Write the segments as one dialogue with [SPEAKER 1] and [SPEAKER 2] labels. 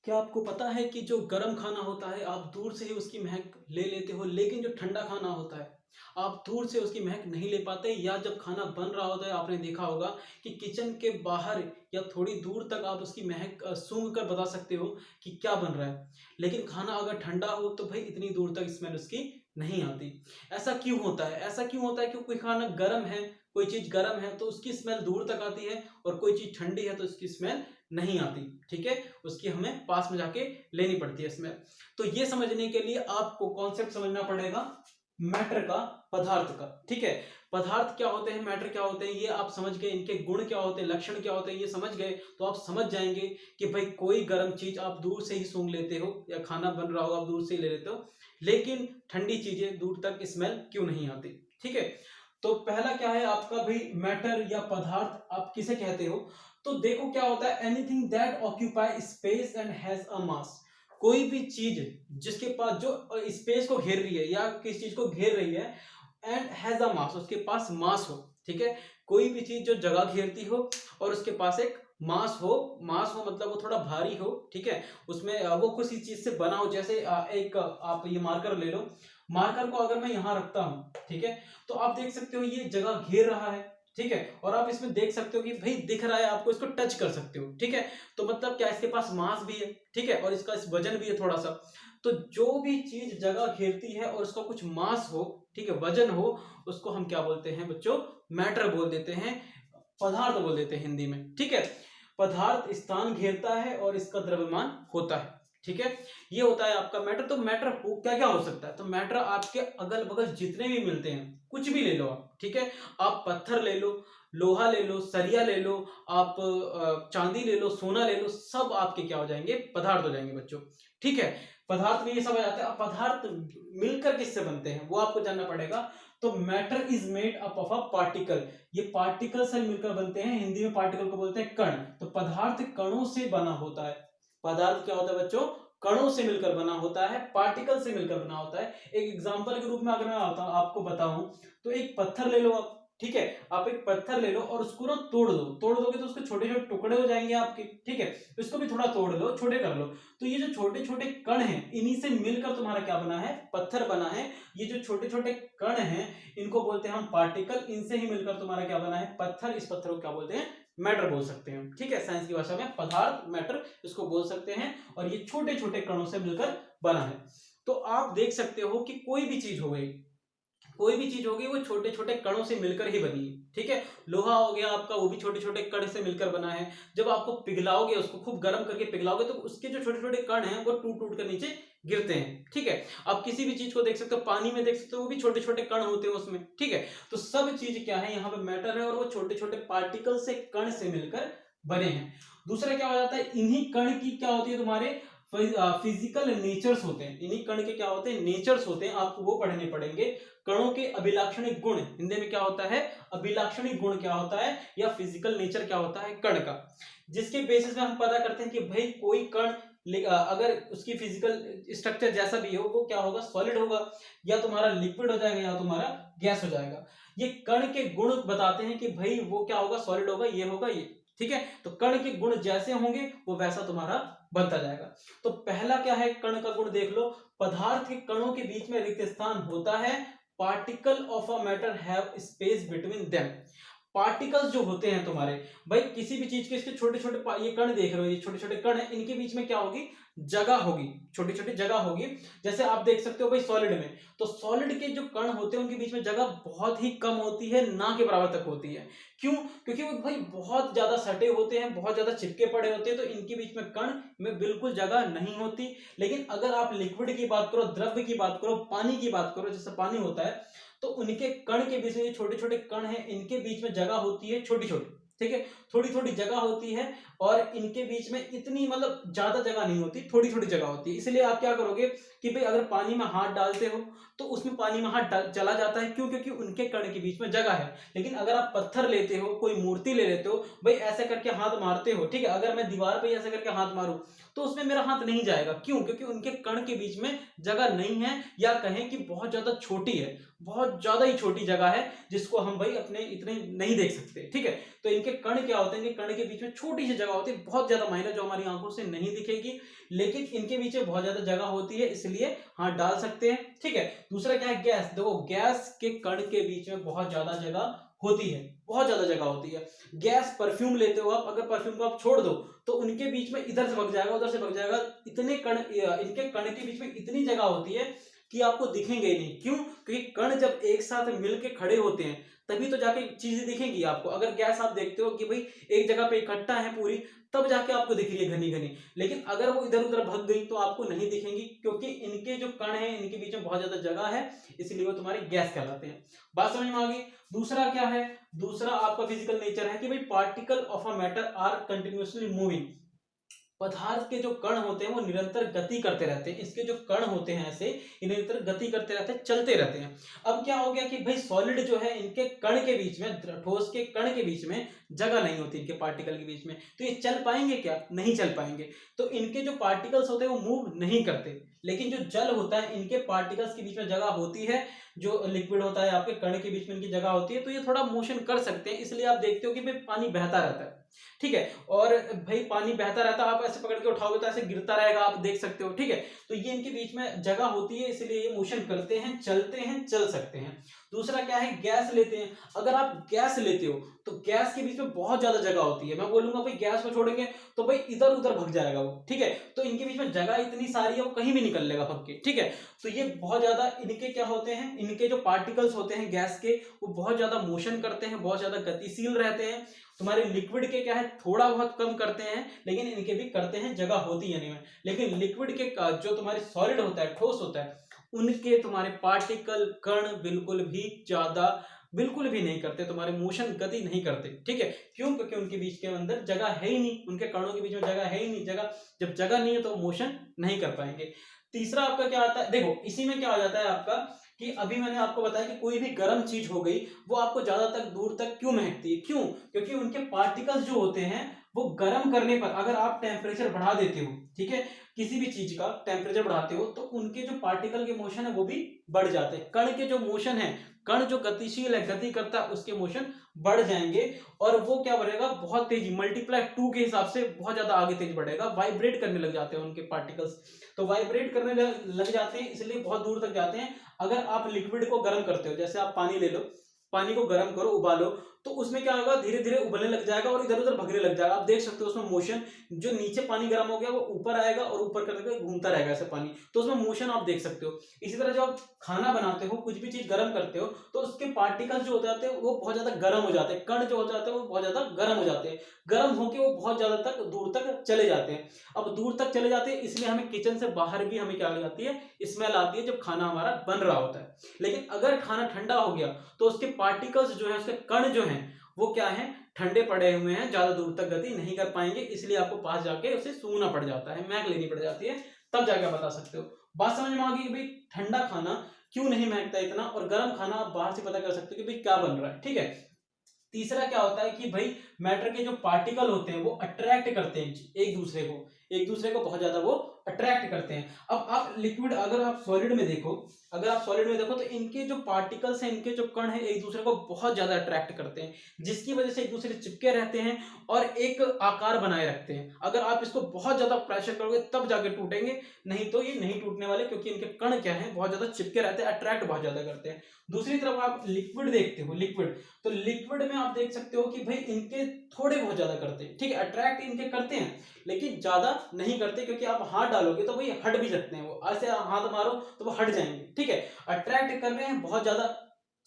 [SPEAKER 1] क्या आपको पता है कि जो गर्म खाना होता है आप दूर से ही उसकी महक ले लेते हो, लेकिन जो ठंडा खाना होता है आप दूर से उसकी महक नहीं ले पाते। या जब खाना बन रहा होता है आपने देखा होगा कि किचन के बाहर या थोड़ी दूर तक आप उसकी महक सूंघ कर बता सकते हो कि क्या बन रहा है। लेकिन खाना अगर ठंडा हो तो भाई इतनी दूर तक स्मेल उसकी नहीं आती। ऐसा क्यों होता है? ऐसा क्यों होता है कि कोई खाना गर्म है, कोई चीज गर्म है तो उसकी स्मेल दूर तक आती है, और कोई चीज ठंडी है तो उसकी स्मेल नहीं आती। ठीक है, उसकी हमें पास में जाके लेनी पड़ती है स्मेल। तो ये समझने के लिए आपको कॉन्सेप्ट समझना पड़ेगा मैटर का, पदार्थ का। ठीक है, पदार्थ क्या होते हैं, मैटर क्या होते हैं, ये आप समझ गए, इनके गुण क्या होते हैं, लक्षण क्या होते हैं, ये समझ गए तो आप समझ जाएंगे कि भाई कोई गर्म चीज आप दूर से ही सूंघ लेते हो, या खाना बन रहा हो आप दूर से ही ले लेते हो, लेकिन ठंडी चीजें दूर तक स्मेल क्यों नहीं आती। ठीक है, तो पहला क्या है आपका भाई, मैटर या पदार्थ आप किसे कहते हो? तो देखो क्या होता है, anything that occupy space and has a mass. कोई भी चीज जिसके पास जो स्पेस को घेर रही है या किस चीज को घेर रही है, एंड हैज अ मास, उसके पास मास हो। ठीक है, कोई भी चीज जो जगह घेरती हो और उसके पास एक मास हो मतलब वो थोड़ा भारी हो। ठीक है, उसमें वो किसी चीज से बना हो, जैसे एक आप ये मार्कर ले लो। मार्कर को अगर मैं यहां रखता हूं, ठीक है, तो आप देख सकते हो ये जगह घेर रहा है। ठीक है, और आप इसमें देख सकते हो कि भाई दिख रहा है, आपको इसको टच कर सकते हो। ठीक है, तो मतलब क्या इसके पास मास भी है। ठीक है, और इसका इस वजन भी है थोड़ा सा। तो जो भी चीज जगह घेरती है और उसका कुछ मास हो, ठीक है, वजन हो, उसको हम क्या बोलते हैं बच्चों? मैटर बोल देते हैं, पदार्थ बोल देते हैं हिंदी में। ठीक है, पदार्थ स्थान घेरता है और इसका द्रव्यमान होता है। ठीक है, ये होता है आपका मैटर। तो मैटर हो क्या क्या हो सकता है? तो मैटर आपके अगल बगल जितने भी मिलते हैं, कुछ भी ले लो आप। ठीक है, आप पत्थर ले लो, लोहा ले लो, सरिया ले लो, आप चांदी ले लो, सोना ले लो, सब आपके क्या हो जाएंगे? पदार्थ हो जाएंगे बच्चों। ठीक है, पदार्थ में ये सब आ जाता है। अब पदार्थ मिलकर किससे बनते हैं वो आपको जानना पड़ेगा। तो matter is made up of a particle. ये पार्टिकल से मिलकर बनते हैं, हिंदी में पार्टिकल को बोलते हैं कण। तो पदार्थ कणों से बना होता है। पदार्थ क्या होता है बच्चों? कणों से मिलकर बना होता है, पार्टिकल से मिलकर बना होता है। एक एग्जांपल के रूप में अगर मैं आपको बताऊं, तो एक पत्थर ले लो आप। ठीक है, आप एक पत्थर ले लो और उसको ना तोड़ दोगे तो उसके छोटे छोटे टुकड़े हो जाएंगे आपके। ठीक है, इसको भी थोड़ा तोड़ लो, छोटे कर लो। तो ये जो छोटे छोटे कण हैं, इन्हीं से मिलकर तुम्हारा क्या बना है? पत्थर बना है। ये जो छोटे छोटे कण हैं, इनको बोलते हैं हम पार्टिकल। इनसे ही मिलकर तुम्हारा क्या बना है? पत्थर। इस पत्थर को क्या बोलते हैं? मैटर बोल सकते हैं। ठीक है, साइंस की भाषा में पदार्थ, मैटर इसको बोल सकते हैं। और ये छोटे छोटे कणों से मिलकर बना है। तो आप देख सकते हो कि कोई भी चीज हो गई, कोई भी चीज होगी वो छोटे छोटे कणों से मिलकर ही बनी है। ठीक है, लोहा हो गया आपका, वो भी छोटे छोटे कण से मिलकर बना है। जब आपको पिघलाओगे, उसको खूब गर्म करके पिघलाओगे, तो उसके जो छोटे छोटे कण हैं वो टूट टूट कर नीचे गिरते हैं। ठीक है, आप किसी भी चीज को देख सकते हो, पानी में देख सकते हो, वो भी छोटे छोटे कण होते हैं उसमें। ठीक है, तो सब चीज क्या है? यहाँ पे मैटर है, और वो छोटे छोटे पार्टिकल से, कण से मिलकर बने हैं। दूसरा क्या हो जाता है, इन्हीं कण की क्या होती है? तुम्हारे फिजिकल नेचर्स होते हैं। इन्हीं कण के क्या होते हैं? नेचर्स होते हैं। आपको वो पढ़ने पड़ेंगे। कणों के अभिलाक्षणिक गुण, हिंदी में क्या होता है? अभिलाक्षणिक गुण क्या होता है, या फिजिकल नेचर क्या होता है कण का, जिसके बेसिस में हम पता करते हैं कि भाई कोई कण अगर उसकी फिजिकल स्ट्रक्चर जैसा भी हो, वो क्या होगा? सॉलिड होगा, या तुम्हारा लिक्विड हो जाएगा, या तुम्हारा गैस हो जाएगा। ये कण के गुण बताते हैं कि भाई वो क्या होगा? सॉलिड होगा, ये होगा, ये। ठीक है, तो कण के गुण जैसे होंगे वो वैसा तुम्हारा बनता जाएगा। तो पहला क्या है कण का गुण? देख लो, पदार्थ के कणों के बीच में रिक्त स्थान होता है। Particle of a matter have space between them. Particles जो होते हैं तुम्हारे, भाई किसी भी चीज के, इसके छोटे छोटे ये कण देख रहे हो, ये छोटे छोटे कण है, इनके बीच में क्या होगी? जगह होगी, छोटी छोटी जगह होगी। जैसे आप देख सकते हो भाई सॉलिड में, तो सॉलिड के जो कण होते हैं उनके बीच में जगह बहुत ही कम होती है, ना के बराबर तक होती है। क्यों? क्योंकि वो भाई बहुत ज्यादा सटे होते हैं, बहुत ज्यादा चिपके पड़े होते हैं, तो इनके बीच में कण में बिल्कुल जगह नहीं होती। लेकिन अगर आप लिक्विड की बात करो, द्रव्य की बात करो, पानी की बात करो, जैसे पानी होता है, तो उनके कण के बीच में, ये छोटे छोटे कण हैं, इनके बीच में जगह होती है छोटी छोटी। ठीक है, थोड़ी थोड़ी जगह होती है, और इनके बीच में इतनी मतलब ज्यादा जगह नहीं होती, थोड़ी थोड़ी जगह होती है। इसलिए आप क्या करोगे कि भाई अगर पानी में हाथ डालते हो तो उसमें पानी वहां चला जाता है। क्यों? क्योंकि उनके कण के बीच में जगह है। लेकिन अगर आप पत्थर लेते हो, कोई मूर्ति ले लेते हो, भाई ऐसे करके हाथ मारते हो, ठीक है, अगर मैं दीवार पे ऐसे करके हाथ मारूं तो उसमें मेरा हाथ नहीं जाएगा। क्यों? क्योंकि उनके कण के बीच में जगह नहीं है, या कहें कि बहुत ज्यादा छोटी है, बहुत ज्यादा ही छोटी जगह है, जिसको हम भाई अपने इतने नहीं देख सकते, ठीक है। तो इनके कण क्या होते हैं, इनके कण के बीच में छोटी सी जगह होती है, बहुत ज्यादा माइनर, जो हमारी आंखों से नहीं दिखेगी, लेकिन इनके बीच में बहुत ज्यादा जगह होती है, इसलिए हाथ डाल सकते हैं, ठीक है। दूसरा क्या है, गैस। देखो, गैस के कण के बीच में बहुत ज्यादा जगह होती है, बहुत ज्यादा जगह होती है। गैस, परफ्यूम लेते हो आप, अगर परफ्यूम को आप छोड़ दो तो उनके बीच में इधर से भग जाएगा, उधर से भग जाएगा, इतने कण, इनके कण के बीच में इतनी जगह होती है कि आपको दिखेंगे ही नहीं। क्यों? क्योंकि कण जब एक साथ मिलके खड़े होते हैं तभी तो जाके चीजें दिखेंगी आपको। अगर गैस आप देखते हो कि भाई एक जगह पे इकट्ठा है पूरी, तब जाके आपको दिख रही है घनी घनी, लेकिन अगर वो इधर उधर भग गई तो आपको नहीं दिखेंगी, क्योंकि इनके जो कण है इनके बीच में बहुत ज्यादा जगह है, इसलिए वो तुम्हारे गैस कहलाते हैं। बात समझ में आ गई? दूसरा क्या है, दूसरा आपका फिजिकल नेचर है कि भाई particle of a matter are continuously moving. पदार्थ के जो कण होते हैं वो निरंतर गति करते रहते हैं। इसके जो कण होते हैं ऐसे, ये निरंतर गति करते रहते हैं, चलते रहते हैं। अब क्या हो गया कि भाई सॉलिड जो है, इनके कण के बीच में, ठोस के कण के बीच में जगह नहीं होती, इनके पार्टिकल के बीच में, तो ये चल पाएंगे क्या? नहीं चल पाएंगे। तो इनके जो पार्टिकल्स होते हैं वो मूव नहीं करते। लेकिन जो जल होता है, इनके पार्टिकल्स के बीच में जगह होती है, जो लिक्विड होता है आपके कण के बीच में इनकी जगह होती है, तो ये थोड़ा मोशन कर सकते हैं। इसलिए आप देखते हो कि भाई पानी बहता रहता है, ठीक है। और भाई पानी बहता रहता है, आप ऐसे पकड़ के उठाओगे तो ऐसे गिरता रहेगा, आप देख सकते हो, ठीक है। तो ये इनके बीच में जगह होती है, इसलिए ये मोशन करते हैं, चलते हैं, चल सकते हैं। दूसरा क्या है, गैस लेते हैं। अगर आप गैस लेते हो तो गैस के बीच में बहुत ज्यादा जगह होती है। मैं बोलूंगा भाई गैस को छोड़ेंगे तो भाई इधर उधर भग जाएगा वो, ठीक है। तो इनके बीच में जगह इतनी सारी है, वो कहीं भी निकल लेगा भग के, ठीक है। तो ये बहुत ज्यादा, इनके क्या होते हैं, इनके जो पार्टिकल्स होते हैं गैस के, वो बहुत ज्यादा मोशन करते हैं, बहुत ज्यादा गतिशील रहते हैं। तुम्हारे लिक्विड के क्या है, थोड़ा बहुत कम करते हैं, लेकिन इनके भी करते हैं, जगह होती है इनमें। लेकिन लिक्विड के जो तुम्हारे सॉलिड होता है, ठोस होता है, उनके तुम्हारे पार्टिकल, कण बिल्कुल भी नहीं करते, तुम्हारे मोशन गति नहीं करते, ठीक है। क्यों? क्योंकि उनके बीच के अंदर जगह है ही नहीं, उनके कणों के बीच में जगह है ही नहीं। जगह, जब जगह नहीं है तो मोशन नहीं कर पाएंगे। तीसरा आपका क्या आता है, देखो इसी में क्या हो जाता है आपका, कि अभी मैंने आपको बताया कि कोई भी गर्म चीज हो गई, वो आपको ज्यादा तक दूर तक क्यों महकती है? क्यों? क्योंकि उनके पार्टिकल्स जो होते हैं, वो गर्म करने पर, अगर आप टेम्परेचर बढ़ा देते हो, ठीक है, किसी भी चीज का टेम्परेचर बढ़ाते हो, तो उनके जो पार्टिकल के मोशन है वो भी बढ़ जाते हैं। कण के जो मोशन है, कण जो गतिशील है, गति करता है, उसके मोशन बढ़ जाएंगे, और वो क्या बढ़ेगा, बहुत तेजी, मल्टीप्लाई 2 के हिसाब से बहुत ज्यादा आगे तेज बढ़ेगा। वाइब्रेट करने लग जाते हैं उनके पार्टिकल्स, तो वाइब्रेट करने लग जाते हैं, इसलिए बहुत दूर तक जाते हैं। अगर आप लिक्विड को गर्म करते हो, जैसे आप पानी ले लो, पानी को गर्म करो, उबालो, तो उसमें क्या होगा, धीरे धीरे उबलने लग जाएगा और इधर उधर भगने लग जाएगा। आप देख सकते हो उसमें मोशन, जो नीचे पानी गर्म हो गया वो ऊपर आएगा और ऊपर करके घूमता रहेगा ऐसे पानी, तो उसमें मोशन आप देख सकते हो। इसी तरह जब आप खाना बनाते हो, कुछ भी चीज गर्म करते हो, तो उसके पार्टिकल्स जो हो जाते हैं वो बहुत ज्यादा गर्म हो जाते हैं, कण जो हो जाते हैं वो बहुत ज्यादा गर्म हो जाते हैं, गर्म होकर वो बहुत ज्यादा तक दूर तक चले जाते हैं। अब दूर तक चले जाते हैं, इसलिए हमें किचन से बाहर भी हमें क्या जाती है, स्मेल आती है, जब खाना हमारा बन रहा होता है। लेकिन अगर खाना ठंडा हो गया तो उसके पार्टिकल्स जो है, उसके कण जो है, वो क्या है, ठंडे पड़े हुए हैं, ज्यादा दूर तक गति नहीं कर पाएंगे, इसलिए आपको पास जाके उसे सूंघना पड़ जाता है, महक लेनी पड़ जाती है, तब जाके बता सकते हो। बात समझ में आ गई कि भाई ठंडा खाना क्यों नहीं महकता इतना, और गर्म खाना आप बाहर से पता कर सकते हो कि भाई क्या बन रहा है, ठीक है। तीसरा क्या होता है कि भाई मैटर के जो पार्टिकल होते हैं वो अट्रैक्ट करते हैं एक दूसरे को बहुत ज्यादा वो अट्रैक्ट करते हैं। अब आप लिक्विड, अगर आप सॉलिड में देखो, तो इनके जो पार्टिकल्स हैं, इनके जो कण हैं, एक दूसरे को बहुत ज्यादा अट्रैक्ट करते हैं, जिसकी वजह से एक दूसरे से चिपके रहते हैं और एक आकार बनाए रखते हैं। अगर आप इसको बहुत ज्यादा प्रेशर करोगे तब जाके टूटेंगे, नहीं तो ये नहीं टूटने वाले, क्योंकि इनके कण क्या है, बहुत ज्यादा चिपके रहते हैं, अट्रैक्ट बहुत ज्यादा करते हैं। दूसरी तरफ आप लिक्विड देखते हो, तो लिक्विड में आप देख सकते हो कि भाई इनके थोड़े बहुत ज्यादा करते हैं, ठीक है, अट्रैक्ट इनके करते हैं, लेकिन ज्यादा नहीं करते, क्योंकि आप हाथ डालोगे तो भाई हट भी सकते हैं, वो ऐसे हाथ मारो तो वो हट जाएंगे, ठीक है। अट्रैक्ट कर रहे हैं बहुत ज्यादा,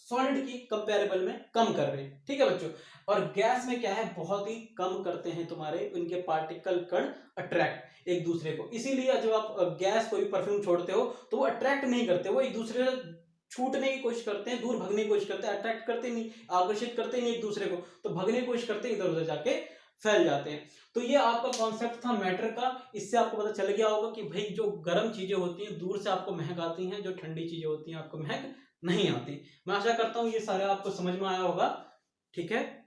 [SPEAKER 1] सॉलिड की कंपेरेबल में कम कर रहे हैं, ठीक है बच्चों। और गैस में क्या है, बहुत ही कम करते हैं तुम्हारे उनके पार्टिकल, कण अट्रैक्ट एक दूसरे को। इसीलिए जब आप गैस, कोई परफ्यूम छोड़ते हो तो वो अट्रैक्ट नहीं करते, वो एक दूसरे से छूटने की कोशिश करते हैं, दूर भगने की कोशिश करते हैं, अट्रैक्ट करते नहीं, आकर्षित करते नहीं एक दूसरे को, तो भगने की कोशिश करते हैं इधर उधर जाके फैल जाते हैं। तो ये आपका कॉन्सेप्ट था मैटर का। इससे आपको पता चल गया होगा कि भाई जो गर्म चीजें होती हैं दूर से आपको महक आती हैं, जो ठंडी चीजें होती हैं आपको महक नहीं आती। मैं आशा करता हूँ ये सारे आपको समझ में आया होगा। ठीक है।